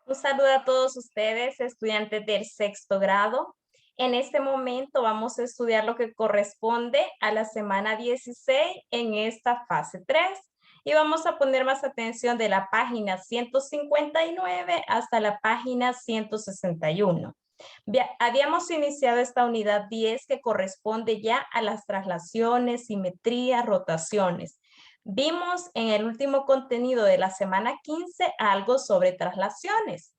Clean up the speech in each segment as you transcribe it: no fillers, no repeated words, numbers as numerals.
Un saludo a todos ustedes, estudiantes del sexto grado. En este momento vamos a estudiar lo que corresponde a la semana 16 en esta fase 3 y vamos a poner más atención de la página 159 hasta la página 161. Habíamos iniciado esta unidad 10 que corresponde ya a las traslaciones, simetrías, rotaciones. Vimos en el último contenido de la semana 15 algo sobre traslaciones.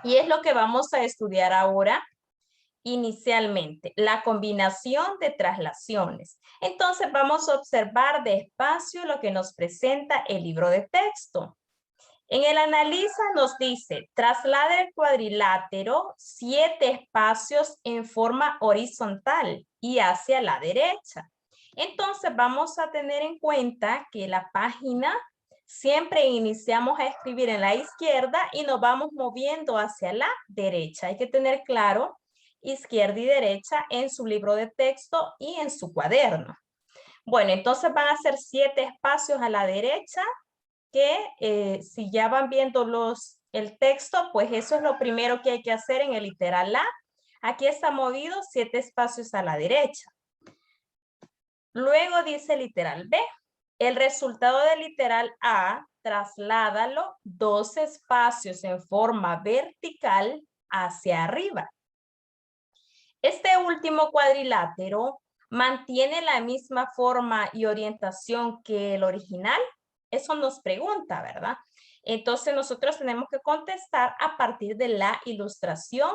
Y es lo que vamos a estudiar ahora inicialmente, la combinación de traslaciones. Entonces vamos a observar despacio lo que nos presenta el libro de texto. En el analiza nos dice, traslada el cuadrilátero 7 espacios en forma horizontal y hacia la derecha. Entonces vamos a tener en cuenta que la página siempre iniciamos a escribir en la izquierda y nos vamos moviendo hacia la derecha. Hay que tener claro izquierda y derecha en su libro de texto y en su cuaderno. Bueno, entonces van a ser 7 espacios a la derecha que si ya van viendo el texto, pues eso es lo primero que hay que hacer en el literal A. Aquí está movido 7 espacios a la derecha. Luego dice literal B. El resultado del literal A, trasládalo 2 espacios en forma vertical hacia arriba. Este último cuadrilátero mantiene la misma forma y orientación que el original. Eso nos pregunta, ¿verdad? Entonces nosotros tenemos que contestar a partir de la ilustración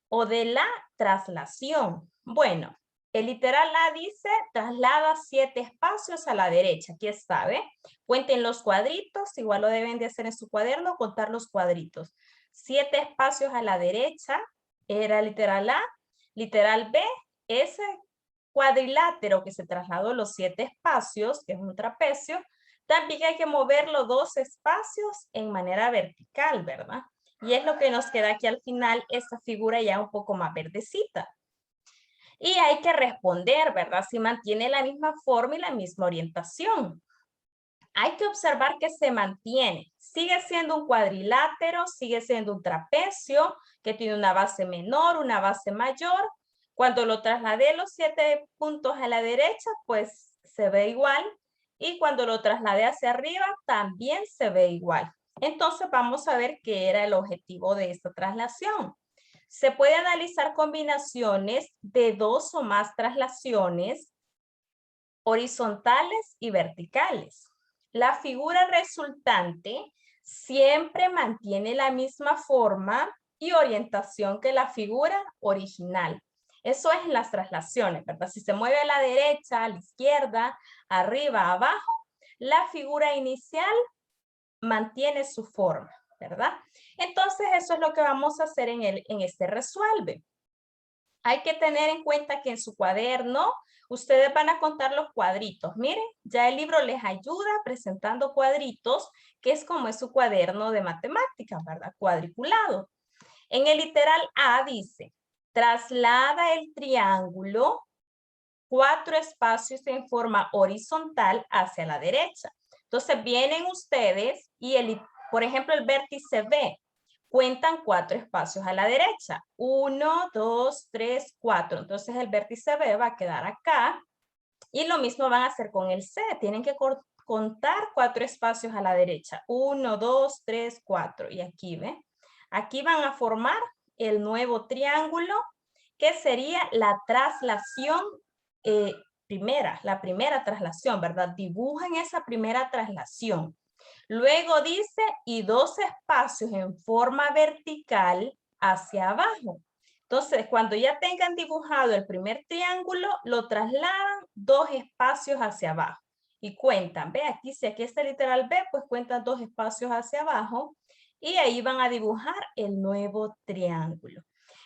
o de la traslación. Bueno, el literal A dice, traslada 7 espacios a la derecha. Aquí está, ¿ve? Cuenten los cuadritos, igual lo deben de hacer en su cuaderno, contar los cuadritos. 7 espacios a la derecha era el literal A. Literal B, ese cuadrilátero que se trasladó los 7 espacios, que es un trapecio, también hay que moverlo 2 espacios en manera vertical, ¿verdad? Y es lo que nos queda aquí al final, esta figura ya un poco más verdecita. Y hay que responder, ¿verdad? Si mantiene la misma forma y la misma orientación. Hay que observar que se mantiene. Sigue siendo un cuadrilátero, sigue siendo un trapecio que tiene una base menor, una base mayor. Cuando lo trasladé los 7 puntos a la derecha, pues se ve igual. Y cuando lo trasladé hacia arriba, también se ve igual. Entonces vamos a ver qué era el objetivo de esta traslación. Se puede analizar combinaciones de 2 o más traslaciones horizontales y verticales. La figura resultante siempre mantiene la misma forma y orientación que la figura original. Eso es en las traslaciones, ¿verdad? Si se mueve a la derecha, a la izquierda, arriba, abajo, la figura inicial mantiene su forma, ¿verdad? Entonces eso es lo que vamos a hacer en este resuelve. Hay que tener en cuenta que en su cuaderno ustedes van a contar los cuadritos. Miren, ya el libro les ayuda presentando cuadritos, que es como es su cuaderno de matemáticas, ¿verdad? Cuadriculado. En el literal A dice, traslada el triángulo 4 espacios en forma horizontal hacia la derecha. Entonces vienen ustedes y, por ejemplo, el vértice B, cuentan 4 espacios a la derecha. 1, 2, 3, 4. Entonces el vértice B va a quedar acá. Y lo mismo van a hacer con el C. Tienen que contar 4 espacios a la derecha. 1, 2, 3, 4. Y aquí, ¿ve? Aquí van a formar el nuevo triángulo que sería la traslación la primera traslación, ¿verdad? Dibujan esa primera traslación. Luego dice, y 2 espacios en forma vertical hacia abajo. Entonces, cuando ya tengan dibujado el primer triángulo, lo trasladan 2 espacios hacia abajo. Y cuentan, ve aquí, si aquí está literal B, pues cuentan 2 espacios hacia abajo. Y ahí van a dibujar el nuevo triángulo.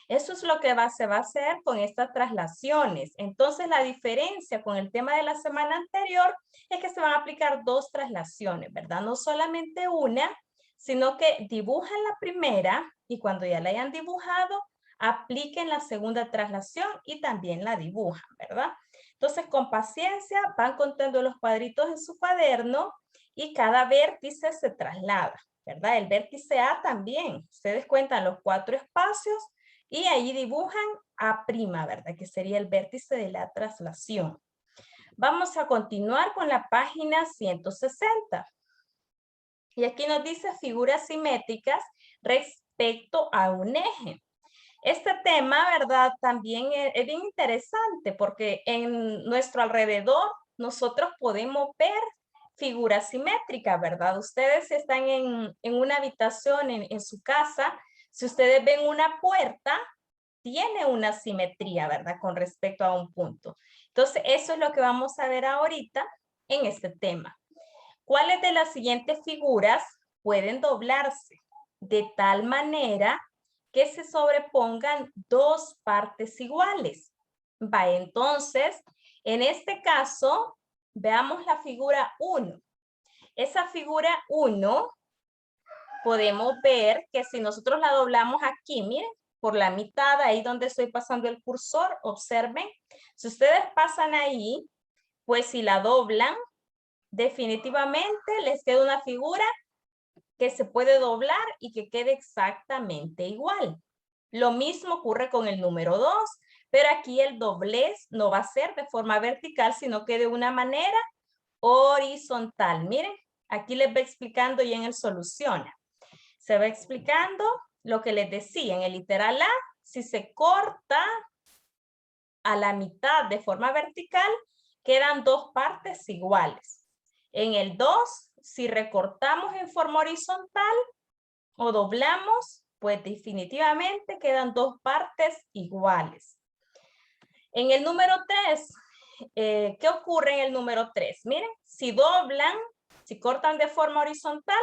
Eso es lo que se va a hacer con estas traslaciones. Entonces, la diferencia con el tema de la semana anterior es que se van a aplicar 2 traslaciones, ¿verdad? No solamente una, sino que dibujan la primera y cuando ya la hayan dibujado, apliquen la segunda traslación y también la dibujan, ¿verdad? Entonces, con paciencia, van contando los cuadritos en su cuaderno y cada vértice se traslada, ¿verdad? El vértice A también. Ustedes cuentan los 4 espacios y ahí dibujan A', ¿verdad? Que sería el vértice de la traslación. Vamos a continuar con la página 160. Y aquí nos dice figuras simétricas respecto a un eje. Este tema, ¿verdad? También es bien interesante porque en nuestro alrededor nosotros podemos ver figuras simétricas, ¿verdad? Ustedes si están en una habitación en su casa, si ustedes ven una puerta, tiene una simetría, ¿verdad? Con respecto a un punto. Entonces, eso es lo que vamos a ver ahorita en este tema. ¿Cuáles de las siguientes figuras pueden doblarse de tal manera que se sobrepongan dos partes iguales? Va, entonces, en este caso, veamos la figura 1. Esa figura 1, podemos ver que si nosotros la doblamos aquí, miren, por la mitad, ahí donde estoy pasando el cursor, observen. Si ustedes pasan ahí, pues si la doblan, definitivamente les queda una figura que se puede doblar y que quede exactamente igual. Lo mismo ocurre con el número 2, pero aquí el doblez no va a ser de forma vertical, sino que de una manera horizontal. Miren, aquí les va explicando y en el soluciona. Se va explicando lo que les decía en el literal A, si se corta a la mitad de forma vertical, quedan dos partes iguales. En el 2, si recortamos en forma horizontal o doblamos, pues definitivamente quedan dos partes iguales. En el número 3, ¿qué ocurre en el número 3? Miren, si doblan, si cortan de forma horizontal,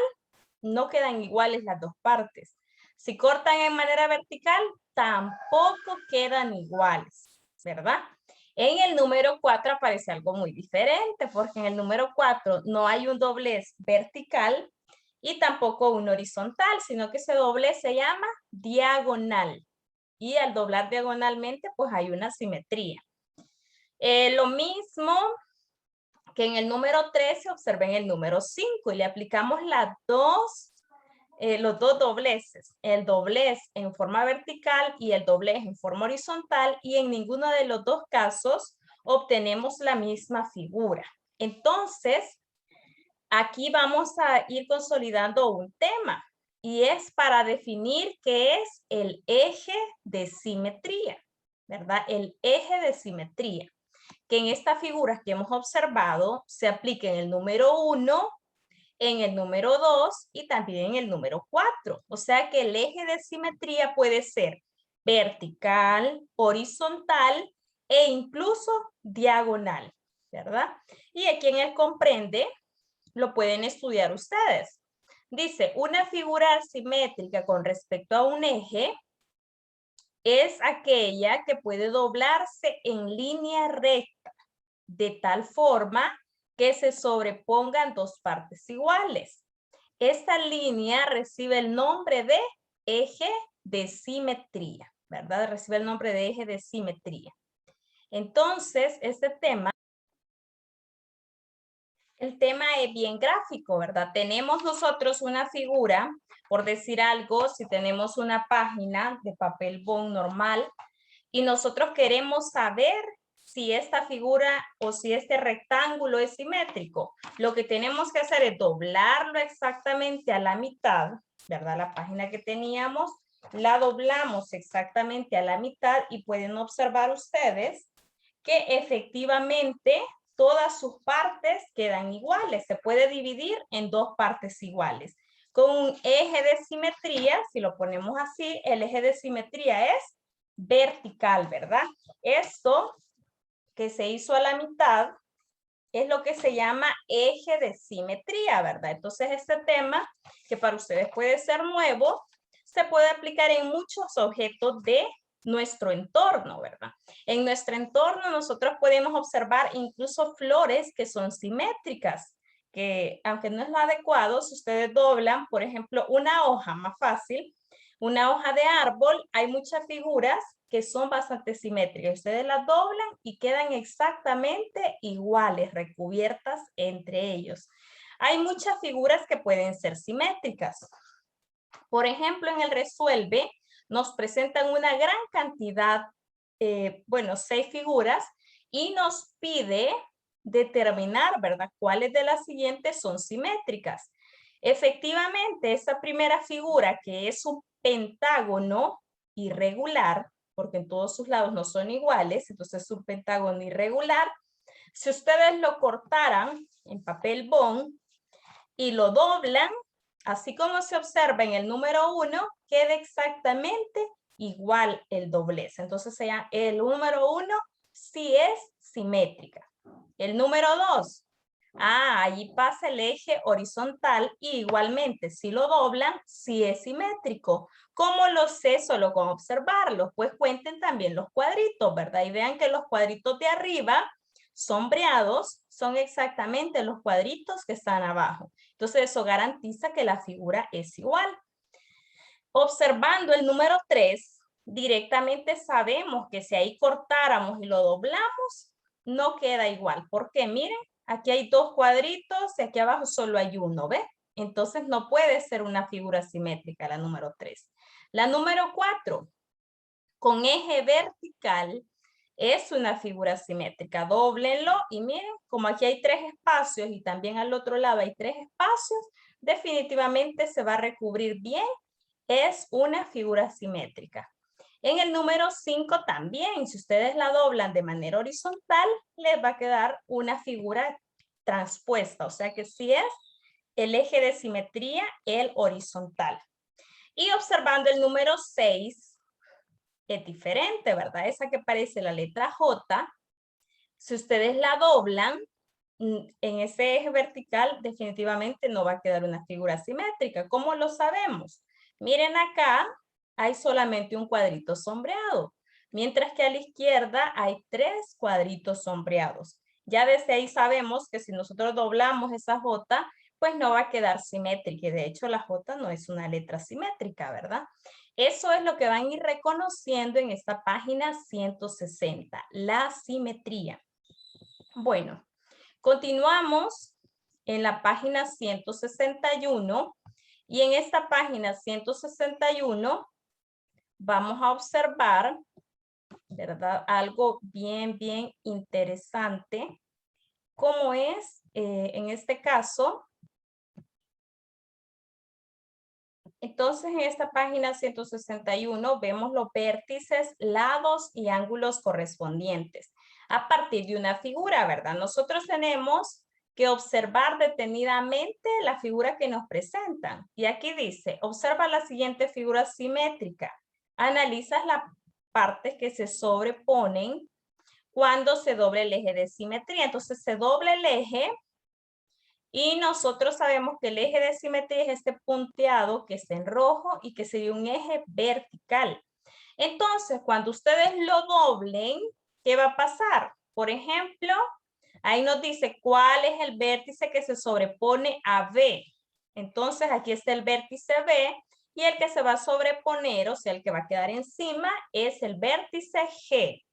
no quedan iguales las dos partes. Si cortan en manera vertical, tampoco quedan iguales, ¿verdad? En el número 4 aparece algo muy diferente, porque en el número 4 no hay un doblez vertical y tampoco un horizontal, sino que ese doblez se llama diagonal. Y al doblar diagonalmente, pues hay una simetría. Lo mismo que en el número 13, observen el número 5 y le aplicamos los dos dobleces, el doblez en forma vertical y el doblez en forma horizontal, y en ninguno de los dos casos obtenemos la misma figura. Entonces, aquí vamos a ir consolidando un tema y es para definir qué es el eje de simetría, ¿verdad? El eje de simetría, que en estas figuras que hemos observado se aplica en el número 1, en el número 2 y también en el número 4. O sea que el eje de simetría puede ser vertical, horizontal e incluso diagonal, ¿verdad? Y aquí en el comprende lo pueden estudiar ustedes. Dice, una figura simétrica con respecto a un eje es aquella que puede doblarse en línea recta de tal forma que se sobrepongan dos partes iguales. Esta línea recibe el nombre de eje de simetría, ¿verdad? Recibe el nombre de eje de simetría. Entonces, el tema es bien gráfico, ¿verdad? Tenemos nosotros una figura, por decir algo, si tenemos una página de papel bond normal y nosotros queremos saber si esta figura o si este rectángulo es simétrico, lo que tenemos que hacer es doblarlo exactamente a la mitad, ¿verdad? La página que teníamos, la doblamos exactamente a la mitad y pueden observar ustedes que efectivamente todas sus partes quedan iguales. Se puede dividir en dos partes iguales. Con un eje de simetría, si lo ponemos así, el eje de simetría es vertical, ¿verdad? Esto que se hizo a la mitad es lo que se llama eje de simetría, ¿verdad? Entonces este tema, que para ustedes puede ser nuevo, se puede aplicar en muchos objetos de nuestro entorno, ¿verdad? En nuestro entorno nosotros podemos observar incluso flores que son simétricas, que aunque no es lo adecuado, si ustedes doblan, por ejemplo, una hoja más fácil, una hoja de árbol, hay muchas figuras que son bastante simétricas. Ustedes las doblan y quedan exactamente iguales, recubiertas entre ellos. Hay muchas figuras que pueden ser simétricas. Por ejemplo, en el resuelve nos presentan una gran cantidad, 6 figuras y nos pide determinar, ¿verdad? ¿Cuáles de las siguientes son simétricas? Efectivamente, esa primera figura que es un pentágono irregular, porque en todos sus lados no son iguales, entonces es un pentágono irregular. Si ustedes lo cortaran en papel bond y lo doblan, así como se observa en el número 1, queda exactamente igual el doblez. Entonces, el número 1 sí es simétrica. El número 2, allí pasa el eje horizontal y igualmente, si lo doblan, sí es simétrico. ¿Cómo lo sé? Solo con observarlo. Pues cuenten también los cuadritos, ¿verdad? Y vean que los cuadritos de arriba sombreados son exactamente los cuadritos que están abajo. Entonces eso garantiza que la figura es igual. Observando el número 3, directamente sabemos que si ahí cortáramos y lo doblamos, no queda igual. Porque miren, aquí hay 2 cuadritos y aquí abajo solo hay uno, ¿ve? Entonces no puede ser una figura simétrica la número 3. La número 4, con eje vertical, es una figura simétrica. Dóblenlo y miren, como aquí hay 3 espacios y también al otro lado hay 3 espacios, definitivamente se va a recubrir bien. Es una figura simétrica. En el número 5 también, si ustedes la doblan de manera horizontal, les va a quedar una figura transpuesta. O sea que sí es el eje de simetría, el horizontal. Y observando el número 6, es diferente, ¿verdad? Esa que parece la letra J, si ustedes la doblan en ese eje vertical, definitivamente no va a quedar una figura simétrica. ¿Cómo lo sabemos? Miren acá, hay solamente un cuadrito sombreado, mientras que a la izquierda hay 3 cuadritos sombreados. Ya desde ahí sabemos que si nosotros doblamos esa J, pues no va a quedar simétrica. Y de hecho la J no es una letra simétrica, ¿verdad? Eso es lo que van a ir reconociendo en esta página 160, la simetría. Bueno, continuamos en la página 161 y en esta página 161 vamos a observar, ¿verdad? Algo bien interesante, como es, en este caso, entonces en esta página 161 vemos los vértices, lados y ángulos correspondientes a partir de una figura, ¿verdad? Nosotros tenemos que observar detenidamente la figura que nos presentan. Y aquí dice, observa la siguiente figura simétrica. Analizas las partes que se sobreponen cuando se doble el eje de simetría. Entonces se doble el eje y nosotros sabemos que el eje de simetría es este punteado que está en rojo y que sería un eje vertical. Entonces, cuando ustedes lo doblen, ¿qué va a pasar? Por ejemplo, ahí nos dice cuál es el vértice que se sobrepone a B. Entonces, aquí está el vértice B y el que se va a sobreponer, o sea, el que va a quedar encima, es el vértice G.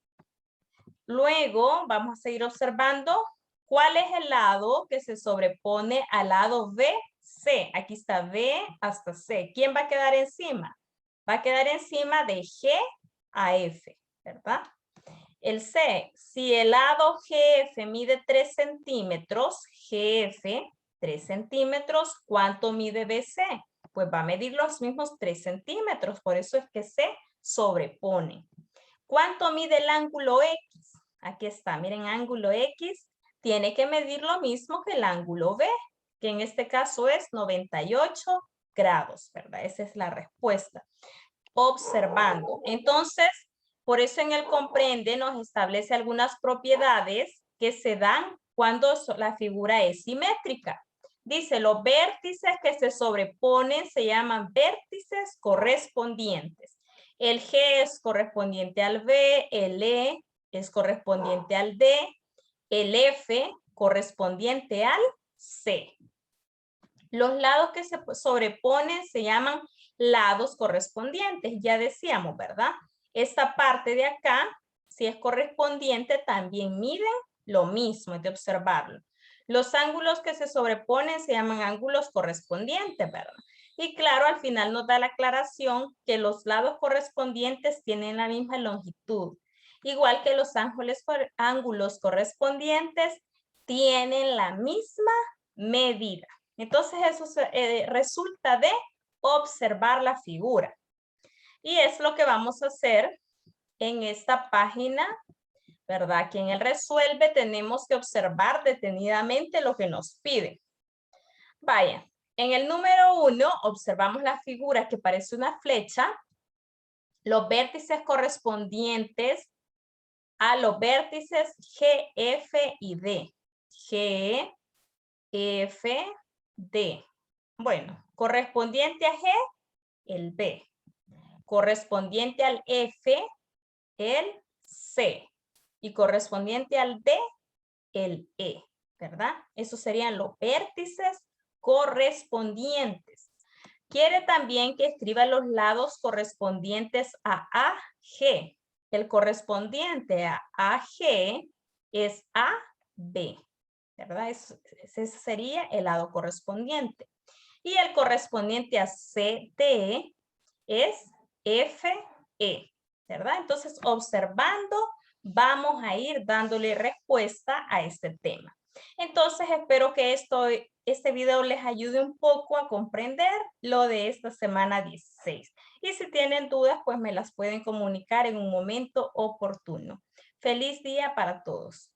Luego, vamos a seguir observando cuál es el lado que se sobrepone al lado BC. Aquí está B hasta C. ¿Quién va a quedar encima? Va a quedar encima de G a F, ¿verdad? El C, si el lado GF mide 3 centímetros, GF 3 centímetros, ¿cuánto mide BC? Pues va a medir los mismos 3 centímetros, por eso es que se sobrepone. ¿Cuánto mide el ángulo X? Aquí está, miren, ángulo X tiene que medir lo mismo que el ángulo B, que en este caso es 98 grados, ¿verdad? Esa es la respuesta. Observando. Entonces, por eso en el comprende nos establece algunas propiedades que se dan cuando la figura es simétrica. Dice, los vértices que se sobreponen se llaman vértices correspondientes. El G es correspondiente al B, el E es correspondiente al D, el F correspondiente al C. Los lados que se sobreponen se llaman lados correspondientes. Ya decíamos, ¿verdad? Esta parte de acá, si es correspondiente, también miden lo mismo, es de observarlo. Los ángulos que se sobreponen se llaman ángulos correspondientes, ¿verdad? Y claro, al final nos da la aclaración que los lados correspondientes tienen la misma longitud, igual que los ángulos correspondientes tienen la misma medida. Entonces eso resulta de observar la figura. Y es lo que vamos a hacer en esta página, ¿verdad? Que en el resuelve tenemos que observar detenidamente lo que nos pide. Vaya, en el número 1 observamos la figura que parece una flecha, los vértices correspondientes a los vértices G, F y D. G, F, D. Bueno, correspondiente a G, el B. Correspondiente al F, el C. Y correspondiente al D, el E, ¿verdad? Esos serían los vértices correspondientes. Quiere también que escriba los lados correspondientes a AG. El correspondiente a AG es AB, ¿verdad? Ese sería el lado correspondiente. Y el correspondiente a CD es FE, ¿verdad? Entonces, observando, vamos a ir dándole respuesta a este tema. Entonces, espero que este video les ayude un poco a comprender lo de esta semana 16. Y si tienen dudas, pues me las pueden comunicar en un momento oportuno. Feliz día para todos.